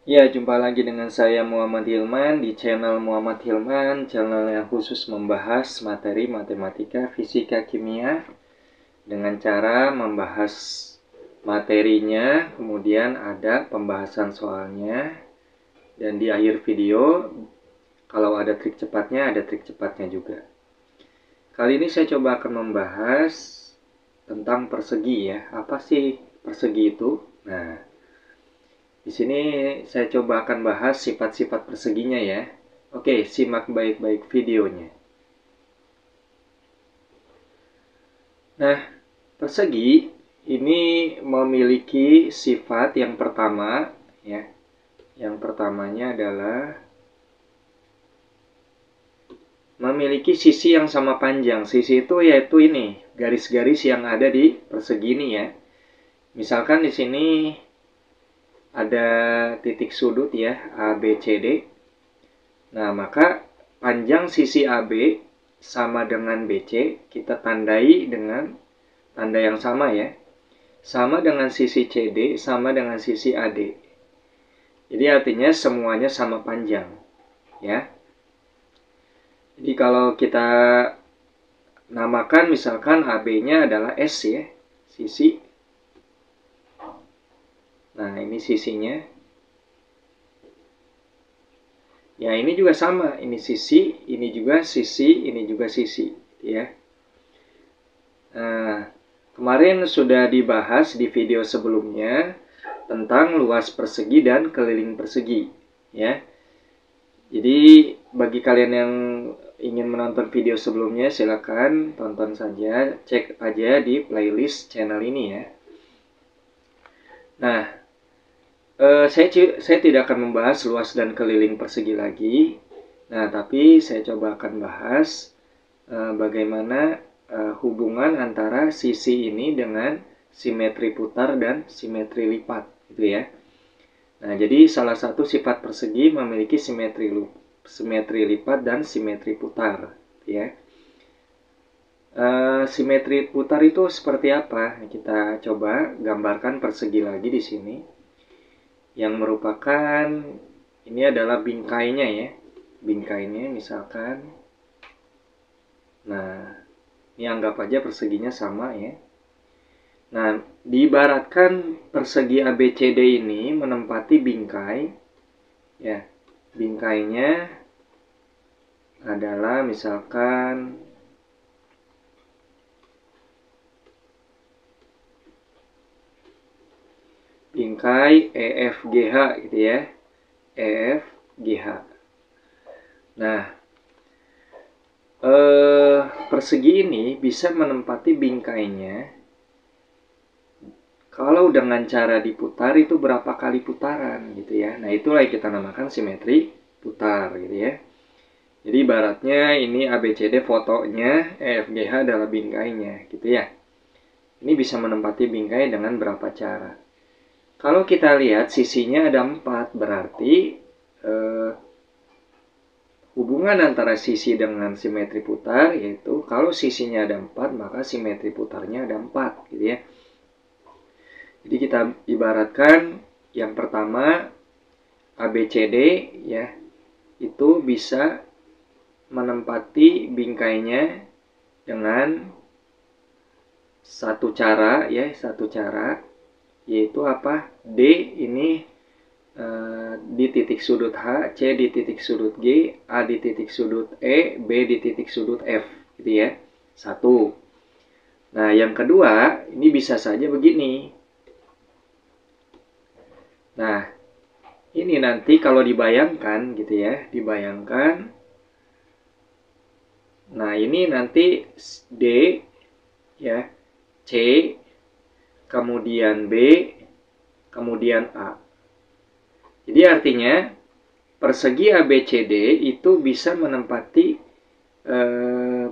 Ya, jumpa lagi dengan saya Muhammad Hilman di channel Muhammad Hilman, channel yang khusus membahas materi matematika, fisika, kimia dengan cara membahas materinya, kemudian ada pembahasan soalnya, dan di akhir video kalau ada trik cepatnya, ada trik cepatnya juga. Kali ini saya coba akan membahas tentang persegi ya. Apa sih persegi itu? Nah, di sini saya coba akan bahas sifat-sifat perseginya ya. Oke, simak baik-baik videonya. Nah, persegi ini memiliki sifat yang pertama ya. Yang pertamanya adalah memiliki sisi yang sama panjang. Sisi itu yaitu ini, garis-garis yang ada di persegi ini ya. Misalkan di sini ada titik sudut ya, A, B, C, D. Nah, maka panjang sisi AB sama dengan BC, kita tandai dengan tanda yang sama ya. Sama dengan sisi CD, sama dengan sisi AD. Jadi artinya semuanya sama panjang ya. Jadi kalau kita namakan misalkan AB-nya adalah S ya, sisi. Nah, ini sisinya. Ya, ini juga sama. Ini sisi, ini juga sisi, ini juga sisi ya. Nah, kemarin sudah dibahas di video sebelumnya tentang luas persegi dan keliling persegi ya. Jadi bagi kalian yang ingin menonton video sebelumnya silakan tonton saja, cek aja di playlist channel ini ya. Nah, saya tidak akan membahas luas dan keliling persegi lagi. Nah, tapi saya coba akan bahas bagaimana hubungan antara sisi ini dengan simetri putar dan simetri lipat gitu ya. Nah, jadi salah satu sifat persegi memiliki simetri lipat dan simetri putar ya. Simetri putar itu seperti apa? Kita coba gambarkan persegi lagi di sini. Yang merupakan ini adalah bingkainya ya. Bingkainya misalkan. Nah, ini anggap aja perseginya sama ya. Nah, diibaratkan persegi ABCD ini menempati bingkai. Ya, bingkainya adalah misalkan bingkai EFGH gitu ya. EFGH. Nah, persegi ini bisa menempati bingkainya kalau dengan cara diputar itu berapa kali putaran gitu ya. Nah, itulah yang kita namakan simetri putar gitu ya. Jadi ibaratnya ini ABCD fotonya, EFGH adalah bingkainya gitu ya. Ini bisa menempati bingkai dengan berapa cara. Kalau kita lihat sisinya ada 4, berarti hubungan antara sisi dengan simetri putar yaitu kalau sisinya ada 4 maka simetri putarnya ada 4 gitu ya. Jadi kita ibaratkan yang pertama ABCD ya, itu bisa menempati bingkainya dengan satu cara ya, satu cara yaitu apa? D ini di titik sudut H, C di titik sudut G, A di titik sudut E, B di titik sudut F gitu ya. Satu. Nah, yang kedua ini bisa saja begini. Nah, ini nanti kalau dibayangkan gitu ya, dibayangkan. Nah, ini nanti D ya, C, kemudian B, kemudian A. Jadi artinya persegi ABCD itu bisa menempati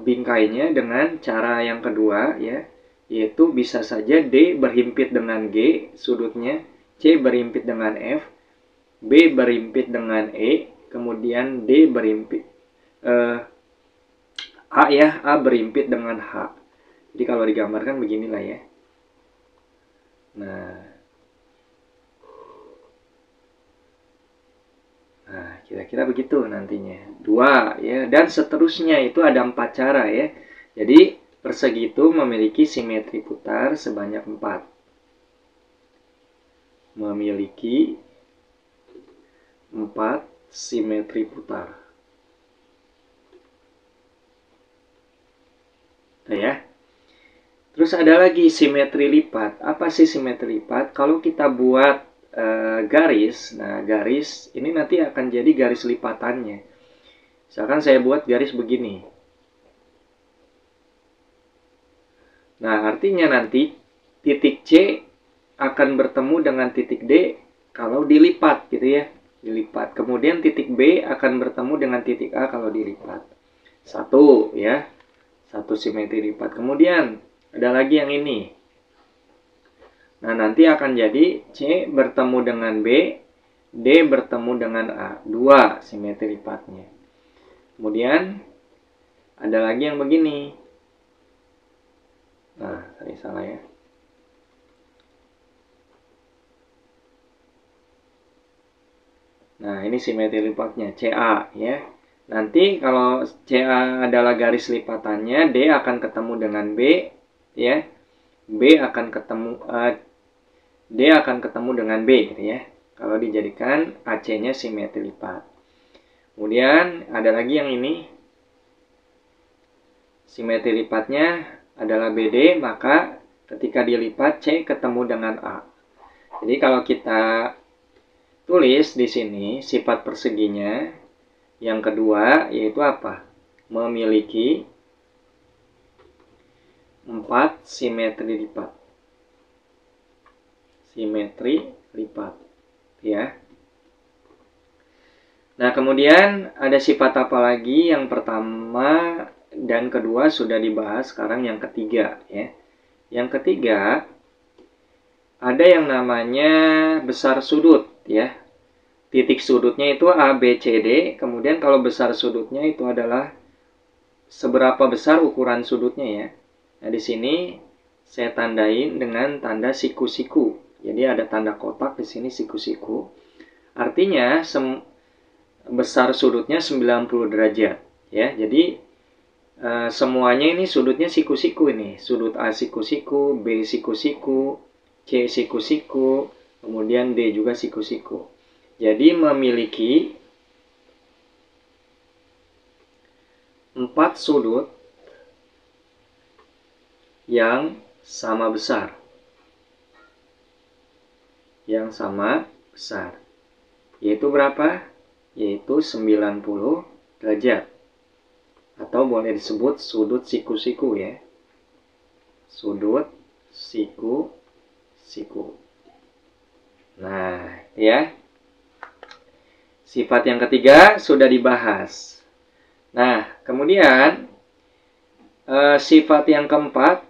bingkainya dengan cara yang kedua ya, yaitu bisa saja D berhimpit dengan G sudutnya, C berhimpit dengan F, B berhimpit dengan E, kemudian D berhimpit A ya, A berhimpit dengan H. Jadi kalau digambarkan beginilah ya. Nah, kira-kira begitu nantinya. 2 ya, dan seterusnya itu ada 4 cara ya. Jadi persegi itu memiliki simetri putar sebanyak 4. Memiliki 4 simetri putar. Nah, ya. Terus ada lagi simetri lipat. Apa sih simetri lipat? Kalau kita buat garis, nah garis ini nanti akan jadi garis lipatannya. Misalkan saya buat garis begini. Nah, artinya nanti titik C akan bertemu dengan titik D kalau dilipat gitu ya. Dilipat. Kemudian titik B akan bertemu dengan titik A kalau dilipat. 1 ya. 1 simetri lipat. Kemudian ada lagi yang ini. Nah, nanti akan jadi C bertemu dengan B, D bertemu dengan A. 2 simetri lipatnya. Kemudian ada lagi yang begini. Nah, tadi salah ya. Nah, ini simetri lipatnya CA ya. Nanti kalau CA adalah garis lipatannya, D akan ketemu dengan B ya. B akan ketemu D akan ketemu dengan B gitu ya. Kalau dijadikan AC-nya simetri lipat. Kemudian ada lagi yang ini. Simetri lipatnya adalah BD, maka ketika dilipat C ketemu dengan A. Jadi kalau kita tulis di sini sifat perseginya yang kedua yaitu apa? Memiliki 4 simetri lipat. Simetri lipat ya. Nah, kemudian ada sifat apa lagi? Yang pertama dan kedua sudah dibahas, sekarang yang ketiga ya. Yang ketiga ada yang namanya besar sudut ya. Titik sudutnya itu A, B, C, D. Kemudian kalau besar sudutnya itu adalah seberapa besar ukuran sudutnya ya. Nah, di sini saya tandain dengan tanda siku-siku. Jadi ada tanda kotak di sini siku-siku. Artinya besar sudutnya 90 derajat ya. Jadi semuanya ini sudutnya siku-siku ini. Sudut A siku-siku, B siku-siku, C siku-siku, kemudian D juga siku-siku. Jadi memiliki 4 sudut yang sama besar. Yang sama besar. Yaitu berapa? Yaitu 90 derajat. Atau boleh disebut sudut siku-siku ya. Sudut siku-siku. Nah, ya. Sifat yang ketiga sudah dibahas. Nah, kemudian sifat yang keempat,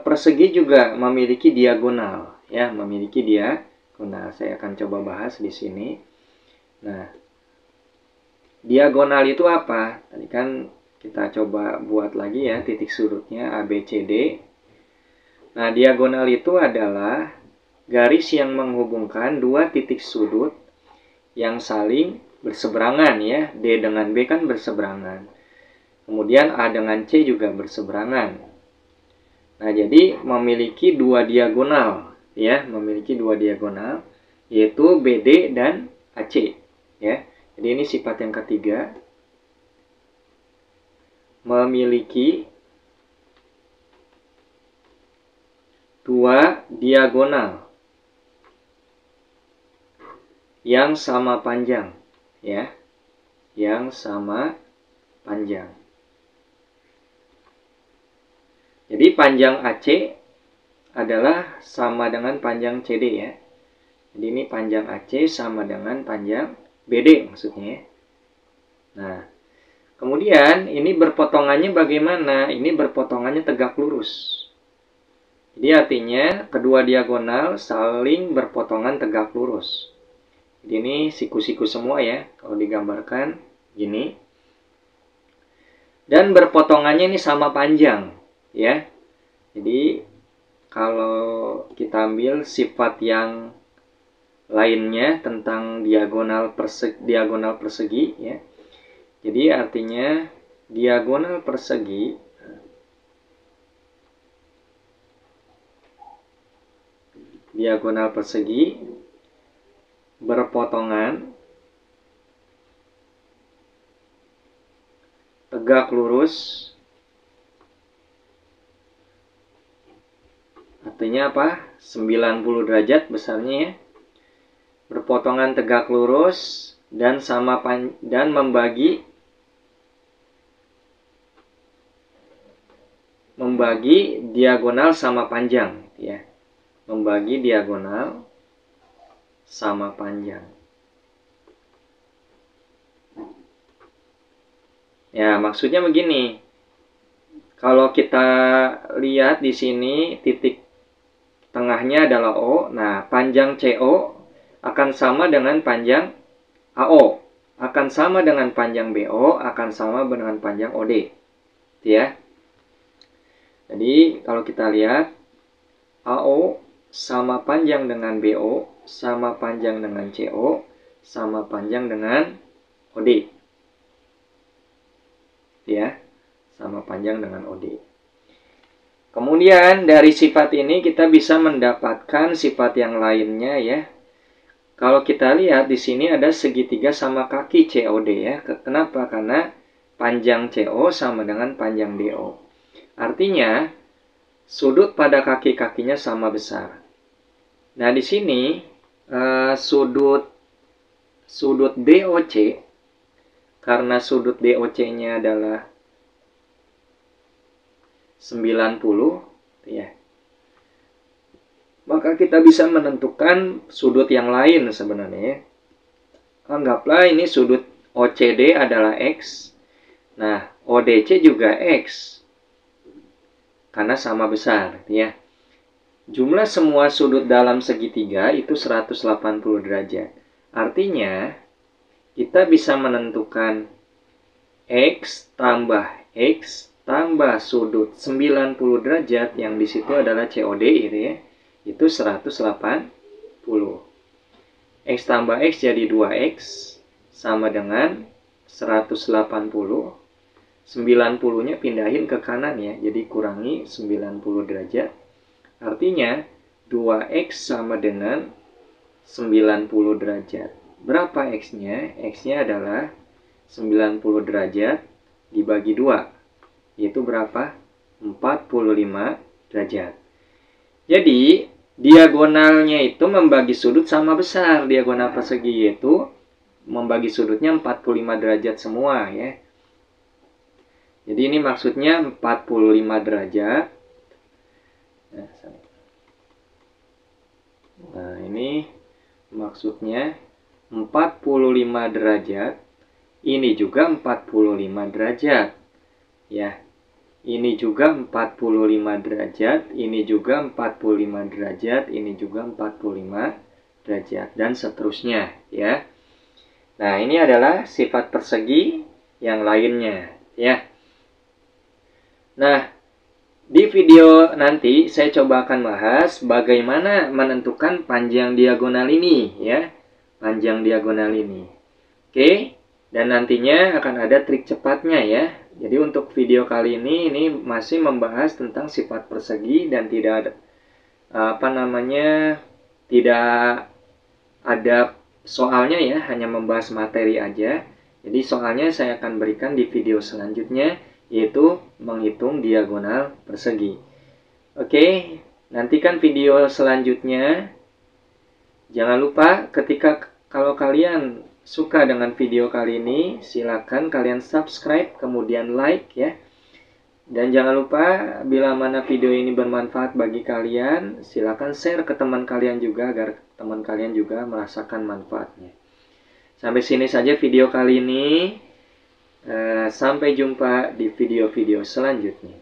persegi juga memiliki diagonal. Ya, memiliki diagonal. Saya akan coba bahas di sini. Nah, diagonal itu apa? Tadi kan kita coba buat lagi ya titik sudutnya A, B, C, D. Nah, diagonal itu adalah garis yang menghubungkan dua titik sudut yang saling berseberangan ya. D dengan B kan berseberangan. Kemudian A dengan C juga berseberangan. Nah, jadi memiliki dua diagonal ya, memiliki dua diagonal yaitu BD dan AC ya. Jadi ini sifat yang ketiga, memiliki dua diagonal yang sama panjang ya, yang sama panjang. Jadi panjang AC adalah sama dengan panjang CD ya. Jadi ini panjang AC sama dengan panjang BD maksudnya. Nah, kemudian ini berpotongannya bagaimana? Ini berpotongannya tegak lurus. Jadi artinya kedua diagonal saling berpotongan tegak lurus. Jadi ini siku-siku semua ya, kalau digambarkan gini. Dan berpotongannya ini sama panjang ya. Jadi kalau kita ambil sifat yang lainnya tentang diagonal persegi ya. Jadi artinya diagonal persegi berpotongan tegak lurus. Artinya apa? 90 derajat besarnya ya. Berpotongan tegak lurus dan membagi diagonal sama panjang ya. Membagi diagonal sama panjang. Ya, maksudnya begini. Kalau kita lihat di sini titik tengahnya adalah O. Nah, panjang CO akan sama dengan panjang AO, akan sama dengan panjang BO, akan sama dengan panjang OD. Ya. Jadi, kalau kita lihat AO sama panjang dengan BO, sama panjang dengan CO, sama panjang dengan OD. Ya, sama panjang dengan OD. Kemudian dari sifat ini kita bisa mendapatkan sifat yang lainnya ya. Kalau kita lihat di sini ada segitiga sama kaki COD ya. Kenapa? Karena panjang CO sama dengan panjang DO. Artinya sudut pada kaki-kakinya sama besar. Nah, di sini sudut DOC, karena sudut DOC-nya adalah 90 ya. Maka kita bisa menentukan sudut yang lain sebenarnya. Anggaplah ini sudut OCD adalah X. Nah, ODC juga X. Karena sama besar ya. Jumlah semua sudut dalam segitiga itu 180 derajat. Artinya kita bisa menentukan X tambah X tambah sudut 90 derajat yang di situ adalah COD itu ya. Itu 180. X tambah X jadi 2X sama dengan 180. 90-nya pindahin ke kanan ya. Jadi kurangi 90 derajat. Artinya 2X sama dengan 90 derajat. Berapa X-nya? X-nya adalah 90 derajat dibagi 2. Yaitu berapa? 45 derajat. Jadi, diagonalnya itu membagi sudut sama besar. Diagonal persegi yaitu membagi sudutnya 45 derajat semua ya. Jadi ini maksudnya 45 derajat. Nah, ini maksudnya 45 derajat. Ini juga 45 derajat. Ya. Ini juga 45 derajat, ini juga 45 derajat, ini juga 45 derajat, dan seterusnya ya. Nah, ini adalah sifat persegi yang lainnya ya. Nah, di video nanti saya coba akan bahas bagaimana menentukan panjang diagonal ini ya. Panjang diagonal ini. Oke, dan nantinya akan ada trik cepatnya ya. Jadi untuk video kali ini masih membahas tentang sifat persegi dan tidak ada soalnya ya, hanya membahas materi aja. Jadi soalnya saya akan berikan di video selanjutnya, yaitu menghitung diagonal persegi. Oke, nantikan video selanjutnya. Jangan lupa kalau kalian suka dengan video kali ini, silakan kalian subscribe, kemudian like ya. Dan jangan lupa bila mana video ini bermanfaat bagi kalian, silakan share ke teman kalian juga agar teman kalian juga merasakan manfaatnya. Sampai sini saja video kali ini. Sampai jumpa di video-video selanjutnya.